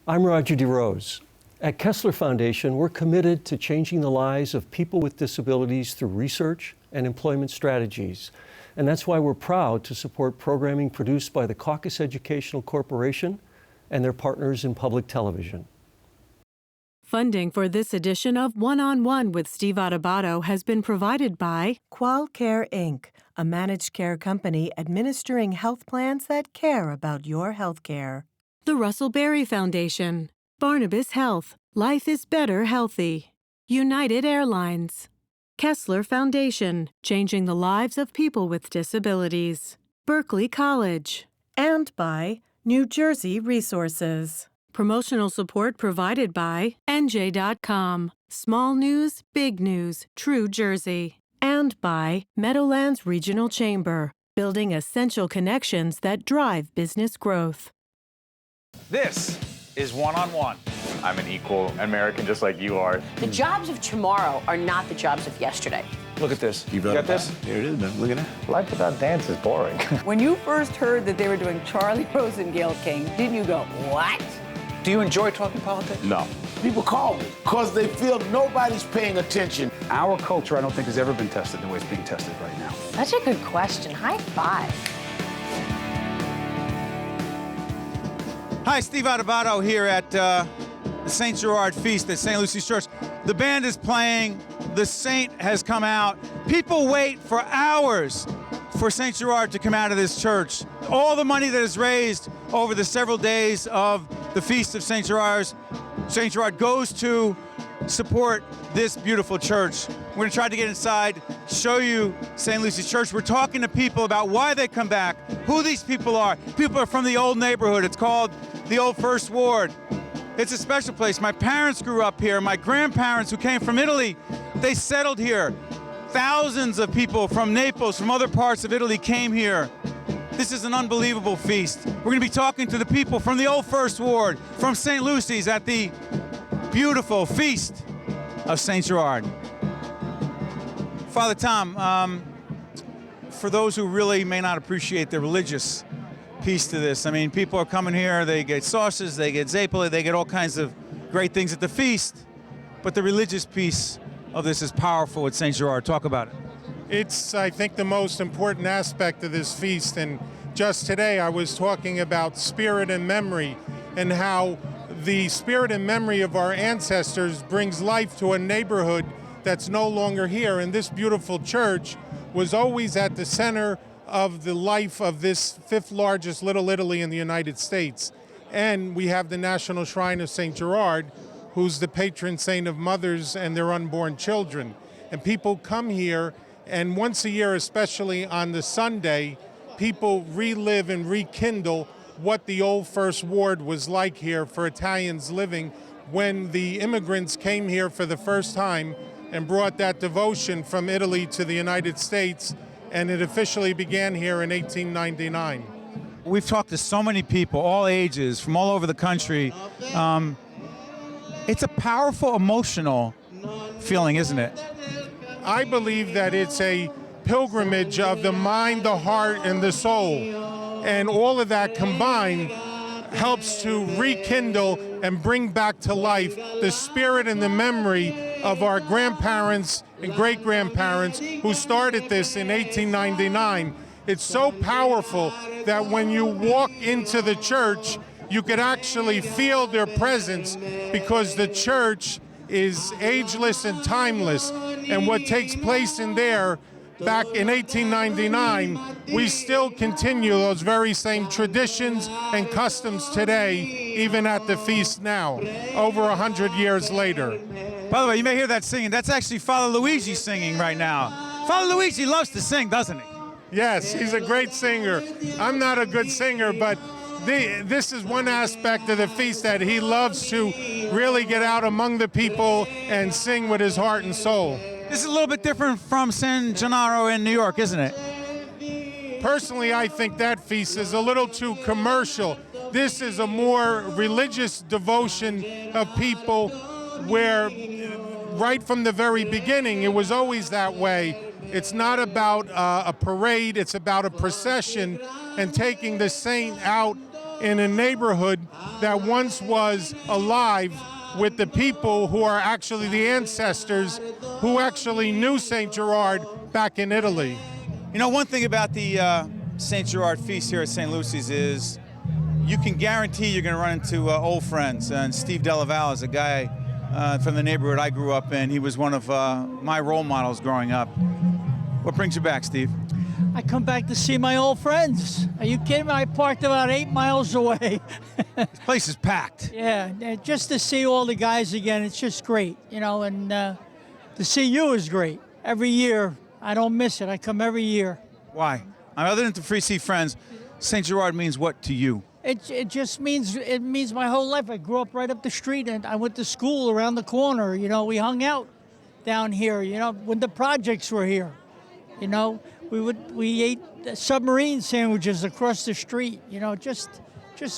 I'm Roger DeRose. At Kessler Foundation, we're committed to changing the lives of people with disabilities through research and employment strategies. And that's why we're proud to support programming produced by the Caucus Educational Corporation and their partners in public television. Funding for this edition of One-on-One with Steve Adubato has been provided by QualCare Inc., a managed care company administering health plans that care about your health care. the Russell Berry Foundation, Barnabas Health, Life is Better Healthy, United Airlines, Kessler Foundation, changing the lives of people with disabilities, Berkeley College, And by New Jersey Resources. promotional support provided by NJ.com, Small News, Big News, True Jersey, And by Meadowlands Regional Chamber, building essential connections that drive business growth. This is One-on-One. I'm an equal American just like you are. The jobs of tomorrow are not the jobs of yesterday. Look at this. You got this? Here it is, man. Look at that. Life without dance is boring. When you first heard that they were doing Charlie Rose and Gayle King, didn't you go, what? Do you enjoy talking politics? No. People call me because they feel nobody's paying attention. Our culture, I don't think, has ever been tested the way it's being tested right now. That's a good question. High five. Hi, Steve Adubato here at the St. Gerard Feast at St. Lucy's Church. The band is playing. The saint has come out. People wait for hours for St. Gerard to come out of this church. All the money that is raised over the several days of the Feast of St. Gerard goes to support this beautiful church. We're going to try to get inside, show you St. Lucy's Church. We're talking to people about why they come back, who these people are. People are from the old neighborhood. It's called the Old First Ward. It's a special place. My parents grew up here. My grandparents who came from Italy, they settled here. Thousands of people from Naples, from other parts of Italy came here. This is an unbelievable feast. We're going to be talking to the people from the Old First Ward, from St. Lucy's at the beautiful Feast of St. Gerard. Father Tom, for those who really may not appreciate the religious piece to this, I mean, people are coming here, they get sauces, they get zapoli, they get all kinds of great things at the feast, but the religious piece of this is powerful at St. Gerard. Talk about it. It's, I think, the most important aspect of this feast, and just today I was talking about spirit and memory and how the spirit and memory of our ancestors brings life to a neighborhood that's no longer here, and this beautiful church was always at the center of the life of this fifth largest Little Italy in the United States. And we have the National Shrine of St. Gerard, who's the patron saint of mothers and their unborn children. And people come here, and once a year, especially on the Sunday, people relive and rekindle what the Old First Ward was like here for Italians living when the immigrants came here for the first time and brought that devotion from Italy to the United States, and it officially began here in 1899. We've talked to so many people, all ages, from all over the country. It's a powerful, emotional feeling, isn't it? I believe that it's a pilgrimage of the mind, the heart, and the soul. And all of that combined helps to rekindle and bring back to life the spirit and the memory of our grandparents and great-grandparents who started this in 1899. It's so powerful that when you walk into the church, you could actually feel their presence because the church is ageless and timeless. And what takes place in there back in 1899, we still continue those very same traditions and customs today, even at the feast now, over 100 years later. By the way, you may hear that singing. That's actually Father Luigi singing right now. Father Luigi loves to sing, doesn't he? Yes, he's a great singer. I'm not a good singer, but this is one aspect of the feast that he loves to really get out among the people and sing with his heart and soul. This is a little bit different from San Gennaro in New York, isn't it? Personally, I think that feast is a little too commercial. This is a more religious devotion of people where right from the very beginning, it was always that way. It's not about a parade, it's about a procession and taking the saint out in a neighborhood that once was alive with the people who are actually the ancestors who actually knew St. Gerard back in Italy. You know, one thing about the St. Gerard feast here at St. Lucy's is you can guarantee you're going to run into old friends. And Steve Delaval is a guy from the neighborhood I grew up in. He was one of my role models growing up. What brings you back, Steve? I come back to see my old friends. Are you kidding me? I parked about 8 miles away. This place is packed. Yeah, just to see all the guys again, it's just great, you know, and to see you is great. Every year, I don't miss it. I come every year. Why? Other than to free see friends, St. Gerard means what to you? It just means my whole life. I grew up right up the street, and I went to school around the corner. You know, we hung out down here. You know, when the projects were here. You know, we ate submarine sandwiches across the street. You know, just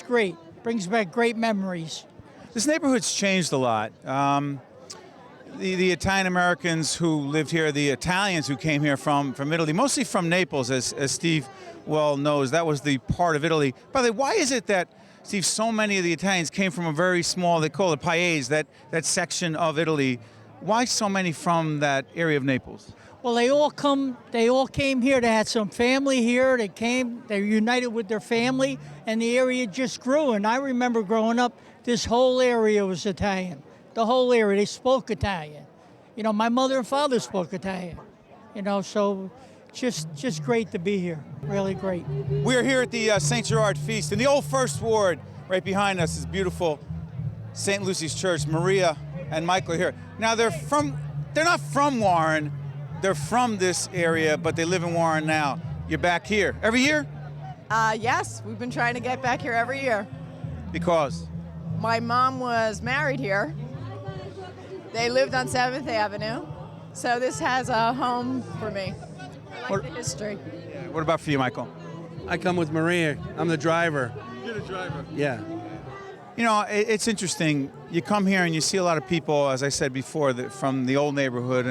great. Brings back great memories. This neighborhood's changed a lot. The Italian Americans who lived here, the Italians who came here from Italy, mostly from Naples, as Steve well knows, that was the part of Italy. By the way, why is it that, Steve, so many of the Italians came from a very small, they call it Paese, that section of Italy? Why so many from that area of Naples? Well, they all came here. They had some family here. They're united with their family, and the area just grew. And I remember growing up, this whole area was Italian. The whole area, they spoke Italian. You know, my mother and father spoke Italian. You know, so just great to be here. Really great. We're here at the St. Gerard Feast in the old First Ward. Right behind us is beautiful St. Lucy's Church. Maria and Michael are here. Now they're not from Warren. They're from this area, but they live in Warren now. You're back here every year? Yes, we've been trying to get back here every year. Because? My mom was married here. They lived on 7th Avenue, so this has a home for me. I like the history. Yeah. What about for you, Michael? I come with Maria. I'm the driver. You're the driver? Yeah. You know, it's interesting. You come here and you see a lot of people, as I said before, from the old neighborhood,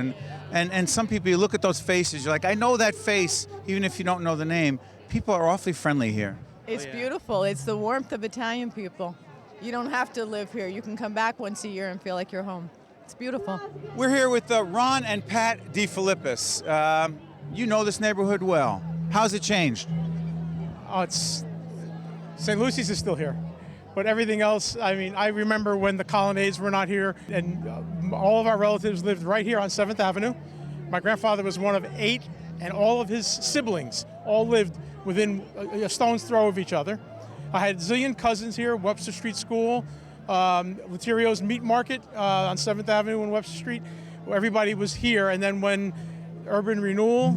and some people, you look at those faces, you're like, I know that face, even if you don't know the name. People are awfully friendly here. It's beautiful. It's the warmth of Italian people. You don't have to live here. You can come back once a year and feel like you're home. It's beautiful. We're here with Ron and Pat DeFilippis. You know this neighborhood well. How's it changed? Oh, St. Lucy's is still here. But everything else, I mean, I remember when the colonnades were not here, and all of our relatives lived right here on 7th Avenue. My grandfather was one of 8, and all of his siblings all lived within a stone's throw of each other. I had a zillion cousins here, Webster Street School, Laterio's Meat Market on 7th Avenue and Webster Street. Everybody was here, and then when urban renewal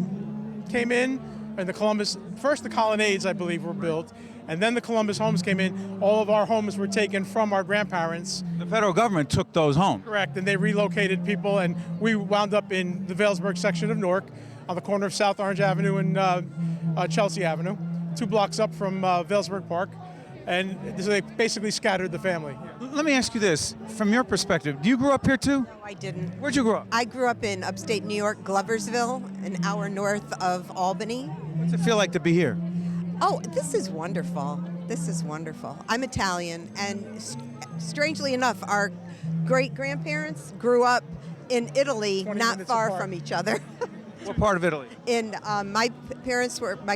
came in, and the colonnades, I believe, were built, and then the Columbus homes came in, all of our homes were taken from our grandparents. The federal government took those homes. Correct, and they relocated people, and we wound up in the Vailsburg section of Newark, on the corner of South Orange Avenue and Chelsea Avenue, 2 blocks up from Vailsburg Park, and so they basically scattered the family. Let me ask you this, from your perspective, do you grow up here too? No, I didn't. Where'd you grow up? I grew up in upstate New York, Gloversville, an hour north of Albany. What's it feel like to be here? Oh, this is wonderful. This is wonderful. I'm Italian, and strangely enough, our great-grandparents grew up in Italy, not far from each other. What part of Italy? In my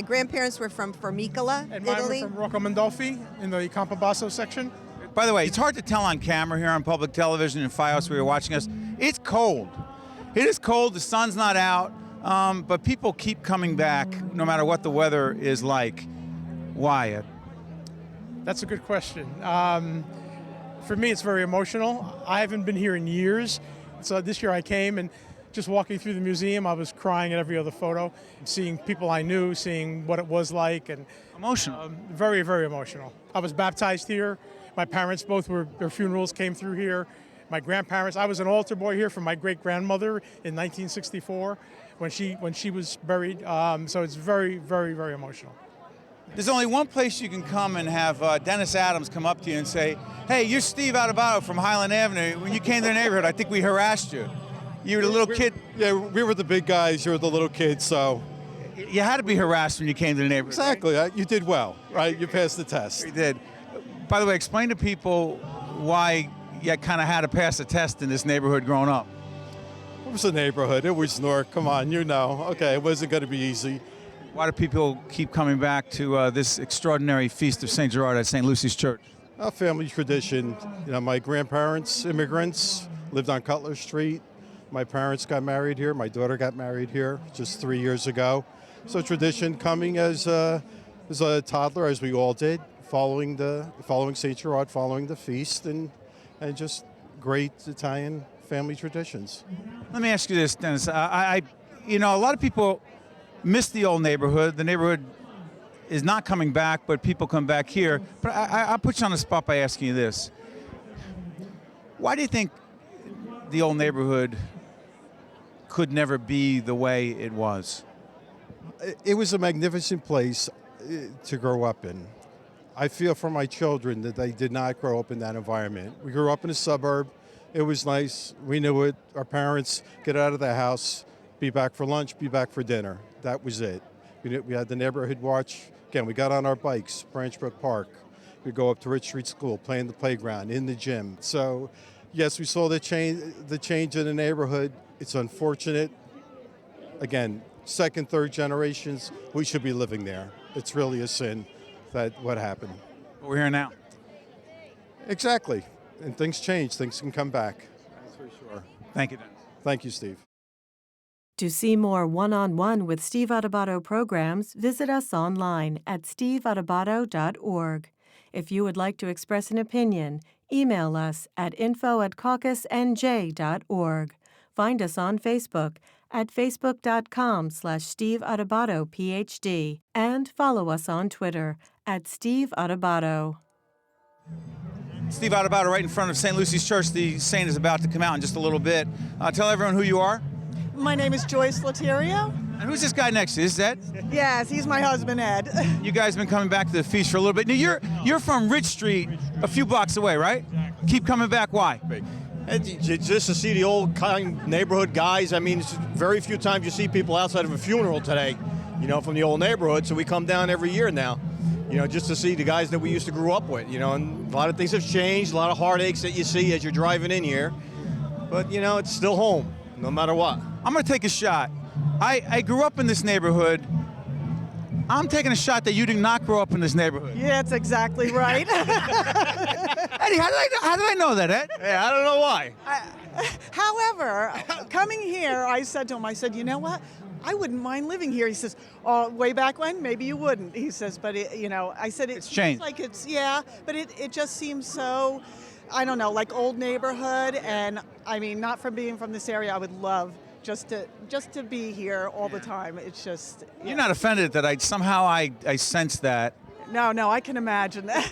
grandparents were from Formicola, and mine Italy. were from Rocco Mondolfi in the Campobasso section. By the way, it's hard to tell on camera here on public television in Fios where you're watching us. It's cold. It is cold. The sun's not out, but people keep coming back no matter what the weather is like. Why? That's a good question. For me, it's very emotional. I haven't been here in years, so this year I came, and just walking through the museum, I was crying at every other photo, seeing people I knew, seeing what it was like, and emotional. Very, very emotional. I was baptized here. My parents both their funerals came through here. My grandparents, I was an altar boy here for my great-grandmother in 1964 when she was buried. So it's very, very, very emotional. There's only one place you can come and have Dennis Adams come up to you and say, hey, you're Steve Adubato from Highland Avenue. When you came to the neighborhood, I think we harassed you. You were the little kid. Yeah, we were the big guys. You were the little kids, so. You had to be harassed when you came to the neighborhood. Exactly. Right? You did well, right? You passed the test. You did. By the way, explain to people why you kind of had to pass a test in this neighborhood growing up. It was a neighborhood. It was Newark. Come on, you know. Okay, it wasn't going to be easy. Why do people keep coming back to this extraordinary feast of St. Gerard at St. Lucy's Church? A family tradition. You know, my grandparents, immigrants, lived on Cutler Street. My parents got married here. My daughter got married here just 3 years ago. So tradition coming as a toddler, as we all did, following St. Gerard, following the feast, and just great Italian family traditions. Let me ask you this, Dennis. You know, a lot of people miss the old neighborhood. The neighborhood is not coming back, but people come back here. But I'll put you on the spot by asking you this. Why do you think the old neighborhood could never be the way it was? It was a magnificent place to grow up in. I feel for my children that they did not grow up in that environment. We grew up in a suburb. It was nice. We knew it. Our parents get out of the house, be back for lunch, be back for dinner. That was it. We had the neighborhood watch. Again, we got on our bikes, Branch Brook Park. We'd go up to Rich Street School, play in the playground, in the gym. So, yes, we saw the change in the neighborhood. It's unfortunate. Again, second, third generations, we should be living there. It's really a sin that what happened. But we're here now. Exactly. And things change. Things can come back. That's for sure. Thank you, Dennis. Thank you, Steve. To see more one-on-one with Steve Adubato programs, visit us online at steveadubato.org. If you would like to express an opinion, email us at info@caucusnj.org. Find us on Facebook at facebook.com/Steve Adubato PhD, and follow us on Twitter at Steve Adubato. Steve Adubato right in front of St. Lucy's Church. The saint is about to come out in just a little bit. Tell everyone who you are. My name is Joyce Laterio. And who's this guy next to you? Is that? Yes, he's my husband, Ed. You guys have been coming back to the feast for a little bit. Now, you're from Rich Street, a few blocks away, right? Exactly. Keep coming back. Why? Just to see the old kind neighborhood guys. I mean, it's very few times you see people outside of a funeral today, you know, from the old neighborhood. So we come down every year now, you know, just to see the guys that we used to grow up with, you know, and a lot of things have changed, a lot of heartaches that you see as you're driving in here. But, you know, it's still home, no matter what. I'm going to take a shot. I grew up in this neighborhood. I'm taking a shot that you did not grow up in this neighborhood. Yeah, that's exactly right. Eddie, how did I know that, Ed? Yeah, I don't know why. However, coming here, I said to him, I said, you know what? I wouldn't mind living here. He says, oh, way back when, maybe you wouldn't. He says, but, you know, I said, it's changed. Like it's, yeah, but it just seems so, I don't know, like old neighborhood. And, I mean, not from being from this area, I would love just to be here all the time. It's just... Yeah. You're not offended that I sense that. No, I can imagine that.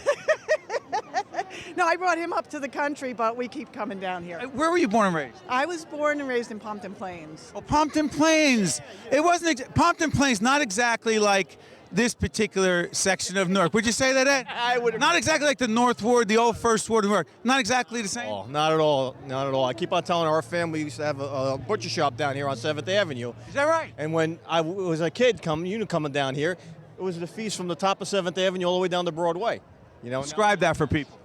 No, I brought him up to the country, but we keep coming down here. Where were you born and raised? I was born and raised in Pompton Plains. Oh, Pompton Plains. It wasn't Pompton Plains. Not exactly like this particular section of Newark. Would you say that, Ed? I would. Not exactly like the North Ward, the old First Ward of Newark. Not exactly the same. Oh, not at all. Not at all. I keep on telling our family used to have a butcher shop down here on 7th Avenue. Is that right? And when I was a kid coming down here, it was the feast from the top of 7th Avenue all the way down to Broadway. You know. Describe that for people.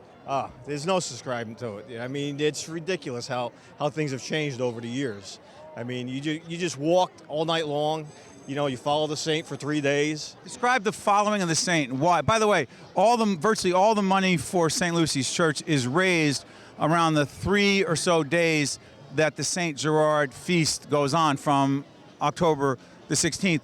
There's no subscribing to it. I mean, it's ridiculous how things have changed over the years. I mean, you just walked all night long. You know, you follow the saint for 3 days. Describe the following of the saint and why. By the way, virtually all the money for St. Lucy's Church is raised around the 3 or so days that the St. Gerard feast goes on from October the 16th.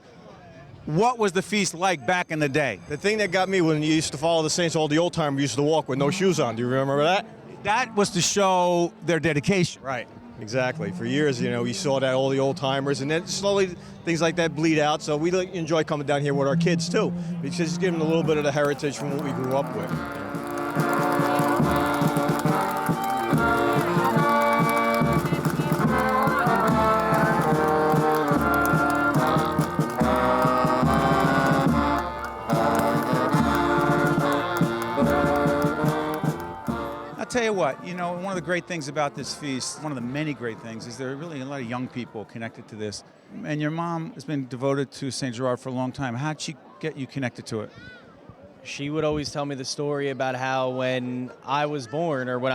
What was the feast like back in the day? The thing that got me when you used to follow the saints, all the old timers used to walk with no shoes on. Do you remember that? That was to show their dedication. Right. Exactly. For years, you know, we saw that all the old timers, and then slowly things like that bleed out. So we enjoy coming down here with our kids too, because it's giving them a little bit of the heritage from what we grew up with. Tell you what, you know, one of the great things about this feast, one of the many great things, is there are really a lot of young people connected to this. And your mom has been devoted to St. Gerard for a long time. How'd she get you connected to it? she would always tell me the story about how when I was born, or when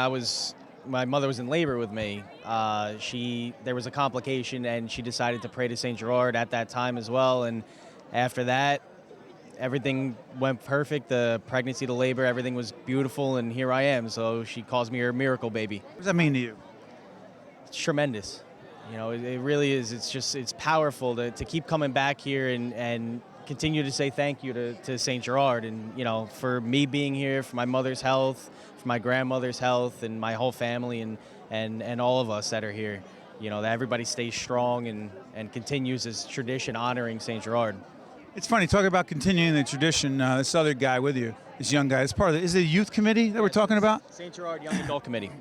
my mother was in labor with me, there was a complication and she decided to pray to St. Gerard at that time as well. And after that, everything went perfect. The pregnancy, the labor, everything was beautiful, and here I am. So she calls me her miracle baby. What does that mean to you? It's tremendous. You know, it really is. It's powerful to keep coming back here and continue to say thank you to St. Gerard. And, you know, for me being here, for my mother's health, for my grandmother's health, and my whole family, and all of us that are here. You know, that everybody stays strong and continues this tradition honoring St. Gerard. It's funny, talking about continuing the tradition, this other guy with you, this young guy, is part of is it a youth committee that we're talking about? St. Gerard Young Adult Committee.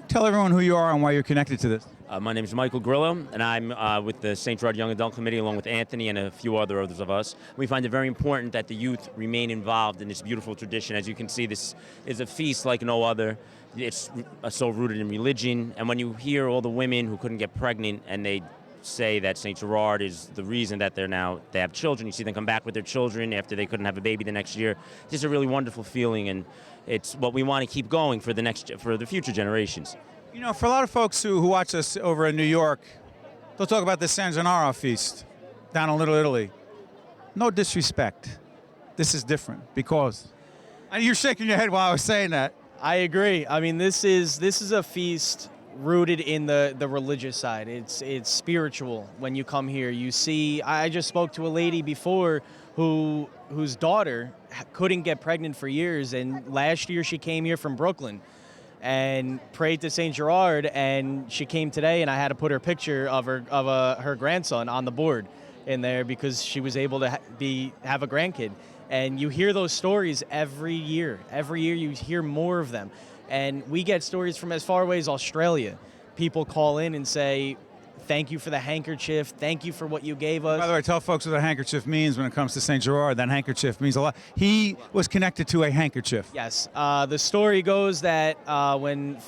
Tell everyone who you are and why you're connected to this. My name is Michael Grillo, and I'm with the St. Gerard Young Adult Committee, along with Anthony and a few others of us. We find it very important that the youth remain involved in this beautiful tradition. As you can see, this is a feast like no other. It's so rooted in religion, and when you hear all the women who couldn't get pregnant and they say that St. Gerard is the reason that they have children, you see them come back with their children after they couldn't have a baby the next year. It's just a really wonderful feeling, and it's what we want to keep going for the future generations. You know, for a lot of folks who watch us over in New York, they'll talk about the San Gennaro feast down in Little Italy. No disrespect. This is different because... And you're shaking your head while I was saying that. I agree. I mean, this is a feast rooted in the religious side. It's spiritual. When you come here, you see... I just spoke to a lady before whose daughter couldn't get pregnant for years, and last year she came here from Brooklyn and prayed to St. Gerard, and she came today, and I had to put her picture of her grandson on the board in there because she was able to have a grandkid. And you hear those stories every year. Every year you hear more of them. And we get stories from as far away as Australia. People call in and say, thank you for the handkerchief. Thank you for what you gave us. By the way, tell folks what a handkerchief means when it comes to St. Gerard. That handkerchief means a lot. He was connected to a handkerchief. Yes. The story goes that when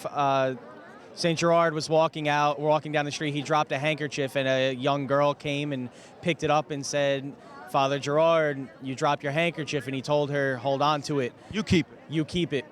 St. Gerard was walking down the street, he dropped a handkerchief, and a young girl came and picked it up and said, Father Gerard, you dropped your handkerchief, and he told her, hold on to it. You keep it. You keep it.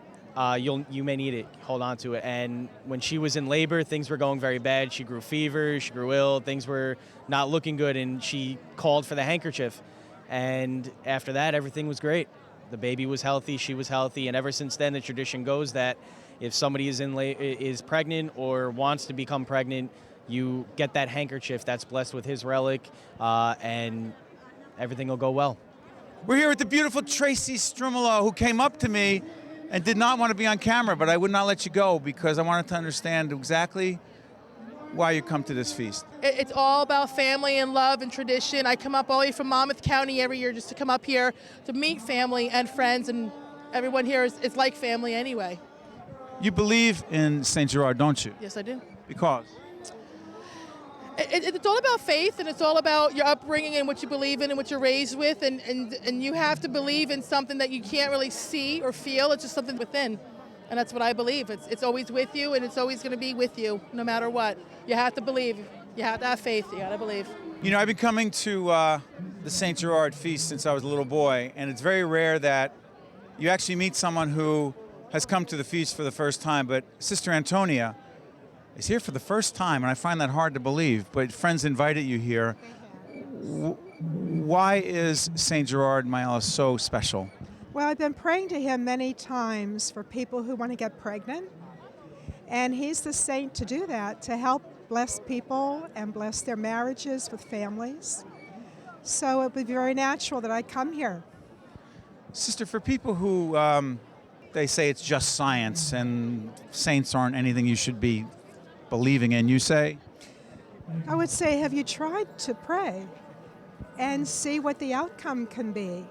You may need it. Hold on to it. And when she was in labor, things were going very bad. She grew fever. She grew ill. Things were not looking good, and she called for the handkerchief. And after that, everything was great. The baby was healthy. She was healthy. And ever since then, the tradition goes that if somebody is pregnant or wants to become pregnant, you get that handkerchief that's blessed with his relic, and everything will go well. We're here with the beautiful Tracy Strumolo, who came up to me and did not want to be on camera, but I would not let you go because I wanted to understand exactly why you come to this feast. It's all about family and love and tradition. I come up all the way from Monmouth County every year just to come up here to meet family and friends, and everyone here is like family anyway. You believe in St. Gerard, don't you? Yes, I do. Because? It's all about faith, and it's all about your upbringing and what you believe in and what you're raised with, and you have to believe in something that you can't really see or feel. It's just something within, and that's what I believe. It's always with you, and it's always going to be with you no matter what. You have to believe. You have to have faith. You got to believe. You know, I've been coming to the St. Gerard feast since I was a little boy, and it's very rare that you actually meet someone who has come to the feast for the first time, but Sister Antonia is here for the first time, and I find that hard to believe, but friends invited you here. Why is St. Gerard Mayala so special? Well, I've been praying to him many times for people who want to get pregnant, and he's the saint to do that, to help bless people and bless their marriages with families. So it would be very natural that I come here. Sister, for people who they say it's just science and saints aren't anything you should be believing in, you say? I would say, have you tried to pray and see what the outcome can be?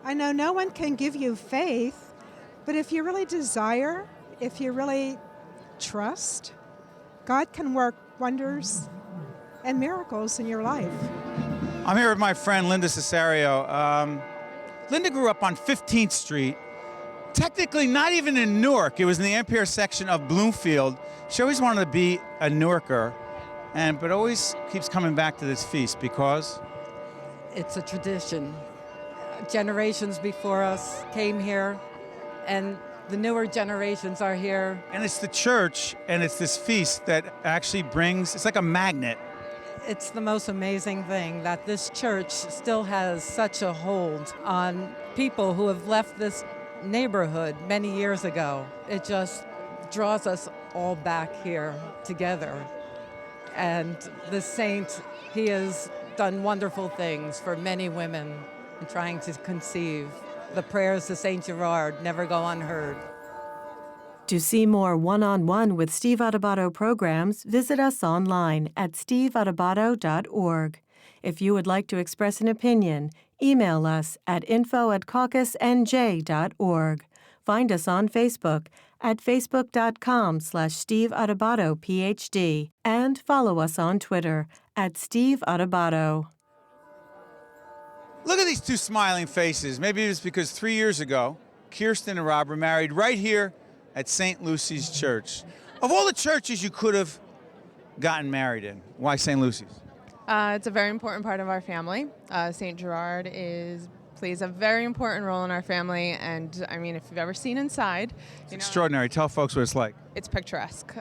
I know no one can give you faith, but if you really desire, if you really trust, God can work wonders and miracles in your life. I'm here with my friend Linda Cesario. Linda grew up on 15th Street, technically not even in Newark. It was in the Empire section of Bloomfield. She always wanted to be a Newarker, but always keeps coming back to this feast because? It's a tradition. generations before us came here, and the newer generations are here. And it's the church and it's this feast that actually brings, it's like a magnet. It's the most amazing thing that this church still has such a hold on people who have left this neighborhood many years ago. It just draws us all back here together. And the saint, he has done wonderful things for many women in trying to conceive. The prayers to Saint Gerard never go unheard. To see more one-on-one with Steve Adubato programs, visit us online at steveadubato.org. If you would like to express an opinion, email us at info@caucusnj.org. Find us on Facebook at facebook.com/Steve Adubato PhD, and follow us on Twitter at Steve Adubato. Look at these two smiling faces. Maybe it's because 3 years ago, Kirsten and Rob were married right here at St. Lucy's Church. Of all the churches you could have gotten married in, why St. Lucy's? It's a very important part of our family. St. Gerard plays a very important role in our family, and I mean, if you've ever seen inside, It's extraordinary. Tell folks what it's like. it's picturesque.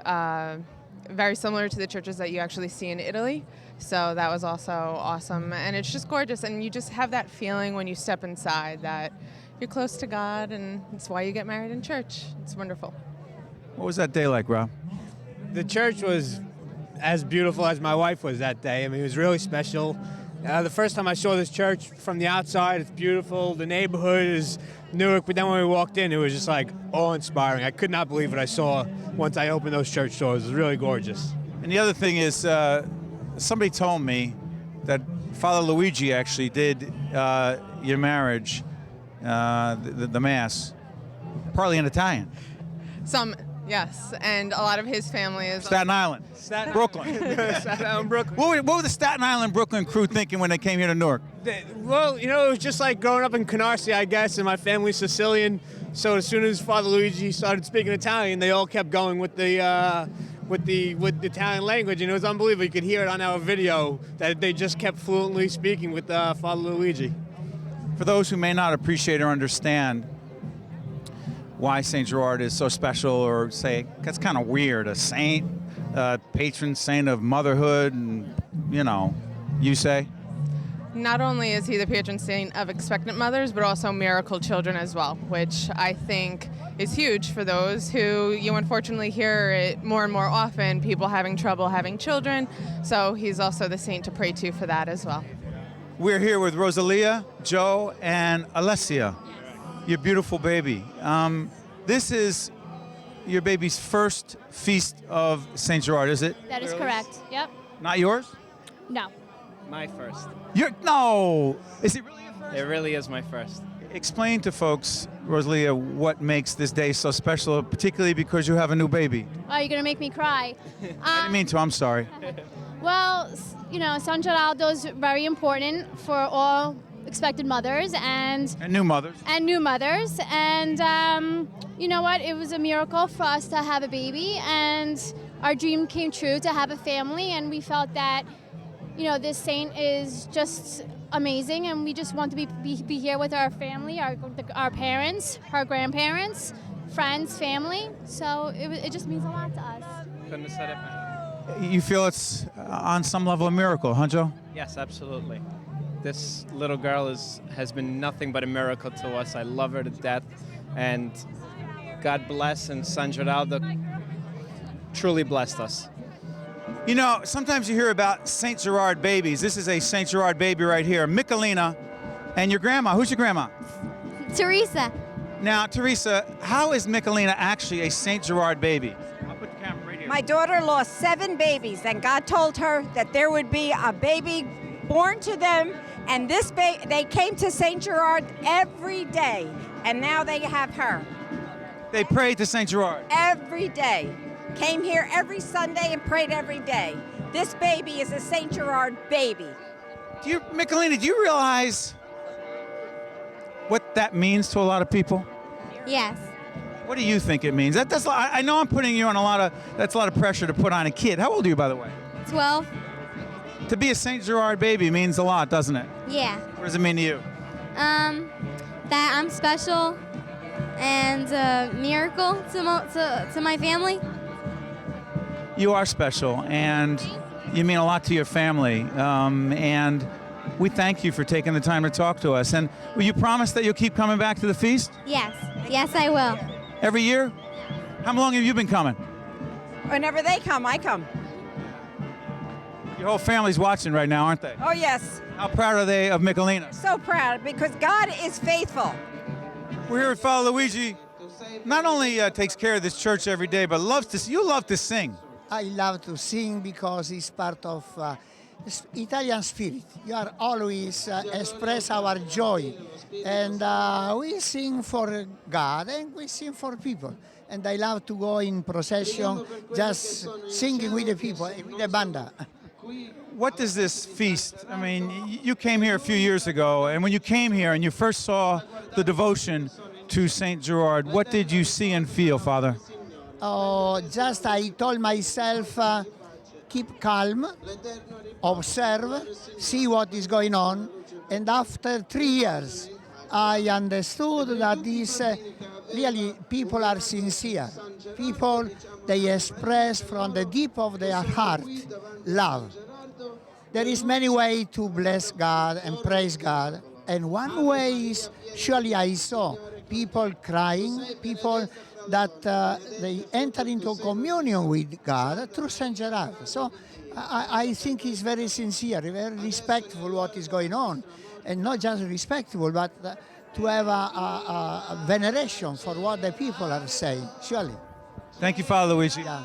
Very similar to the churches that you actually see in Italy. So that was also awesome, and it's just gorgeous, and you just have that feeling when you step inside that you're close to God, and it's why you get married in church. It's wonderful. What was that day like, Rob? The church was as beautiful as my wife was that day. I mean, it was really special. The first time I saw this church from the outside, it's beautiful. The neighborhood is Newark, but then when we walked in, it was just like awe-inspiring. I could not believe what I saw once I opened those church doors. It was really gorgeous. And the other thing is, somebody told me that Father Luigi actually did your marriage, the Mass, partly in Italian. Yes, and a lot of his family is Staten Island. Brooklyn. Staten Island, Brooklyn. What were the Staten Island, Brooklyn crew thinking when they came here to Newark? Well, you know, it was just like growing up in Canarsie, I guess, and my family's Sicilian. So as soon as Father Luigi started speaking Italian, they all kept going with the Italian language, and it was unbelievable. You could hear it on our video that they just kept fluently speaking with Father Luigi. For those who may not appreciate or understand why St. Gerard is so special, or say that's kind of weird, a saint, patron saint of motherhood, and you say? Not only is he the patron saint of expectant mothers, but also miracle children as well, which I think is huge for those who you unfortunately hear it more and more often, people having trouble having children. So he's also the saint to pray to for that as well. We're here with Rosalia, Joe, and Alessia, your beautiful baby. This is your baby's first feast of St. Gerard, is it? That is correct. Yep. Not yours? No. My first. No! Is it really your first? It really is my first. Explain to folks, Rosalia, what makes this day so special, particularly because you have a new baby. Oh, you're going to make me cry. I didn't mean to, I'm sorry. Well, San Geraldo is very important for all expected mothers and new mothers. And you know what? It was a miracle for us to have a baby, and our dream came true to have a family, and we felt that, this saint is just amazing, and we just want to be here with our family, our parents, our grandparents, friends, family. So it just means a lot to us. Couldn't have said it better. You feel it's on some level a miracle, huh, Joe? Yes, absolutely. This little girl has been nothing but a miracle to us. I love her to death, and God bless, and San Geraldo truly blessed us. Sometimes you hear about St. Gerard babies. This is a St. Gerard baby right here. Michelina and your grandma. Who's your grandma? Teresa. Now, Teresa, how is Michelina actually a St. Gerard baby? I'll put the camera right here. My daughter lost 7 babies, and God told her that there would be a baby born to them, and they came to St. Gerard every day, and now they have her. They prayed to St. Gerard? Every day. Came here every Sunday and prayed every day. This baby is a St. Gerard baby. Michelina, do you realize what that means to a lot of people? Yes. What do you think it means? I know I'm putting you on that's a lot of pressure to put on a kid. How old are you, by the way? 12. To be a St. Gerard baby means a lot, doesn't it? Yeah. What does it mean to you? That I'm special and a miracle to my family. You are special, and you mean a lot to your family. And we thank you for taking the time to talk to us. And will you promise that you'll keep coming back to the feast? Yes. Yes, I will. Every year? How long have you been coming? Whenever they come, I come. Your whole family's watching right now, aren't they? Oh, yes. How proud are they of Michelina? So proud because God is faithful. We're here with Father Luigi. Not only takes care of this church every day, but you love to sing. I love to sing because it's part of Italian spirit. You are always express our joy, and we sing for God and we sing for people. And I love to go in procession, just singing with the people, with the banda. What does this feast, I mean, you came here a few years ago, and when you came here and you first saw the devotion to St. Gerard, what did you see and feel, Father? Oh, just I told myself, keep calm, observe, see what is going on. And after 3 years, I understood that these really people are sincere. People, they express from the deep of their heart love. There is many ways to bless God and praise God. And one way is, surely I saw people crying, people that they enter into communion with God through St. Gerard. So I think he's very sincere, very respectful what is going on. And not just respectful, but to have a veneration for what the people are saying, surely. Thank you, Father Luigi. Yeah.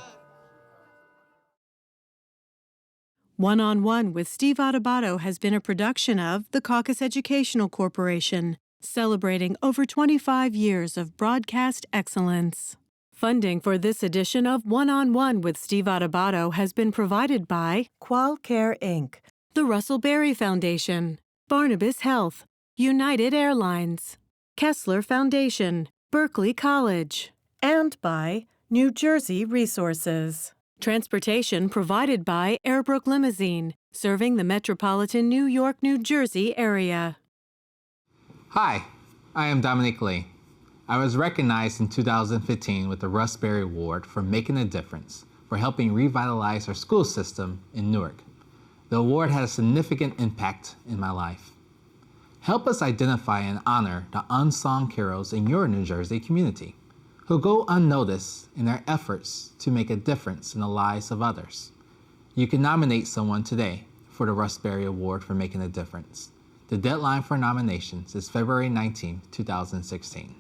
One-on-One with Steve Adubato has been a production of the Caucus Educational Corporation, celebrating over 25 years of broadcast excellence. Funding for this edition of One-on-One with Steve Adubato has been provided by Qualcare Inc., the Russell Berry Foundation, Barnabas Health, United Airlines, Kessler Foundation, Berkeley College, and by New Jersey Resources. Transportation provided by Airbrook Limousine, serving the metropolitan New York, New Jersey area. Hi, I am Dominique Lee. I was recognized in 2015 with the Russ Berry Award for making a difference, for helping revitalize our school system in Newark. The award had a significant impact in my life. Help us identify and honor the unsung heroes in your New Jersey community, who go unnoticed in their efforts to make a difference in the lives of others. You can nominate someone today for the Russ Berry Award for making a difference. The deadline for nominations is February 19, 2016.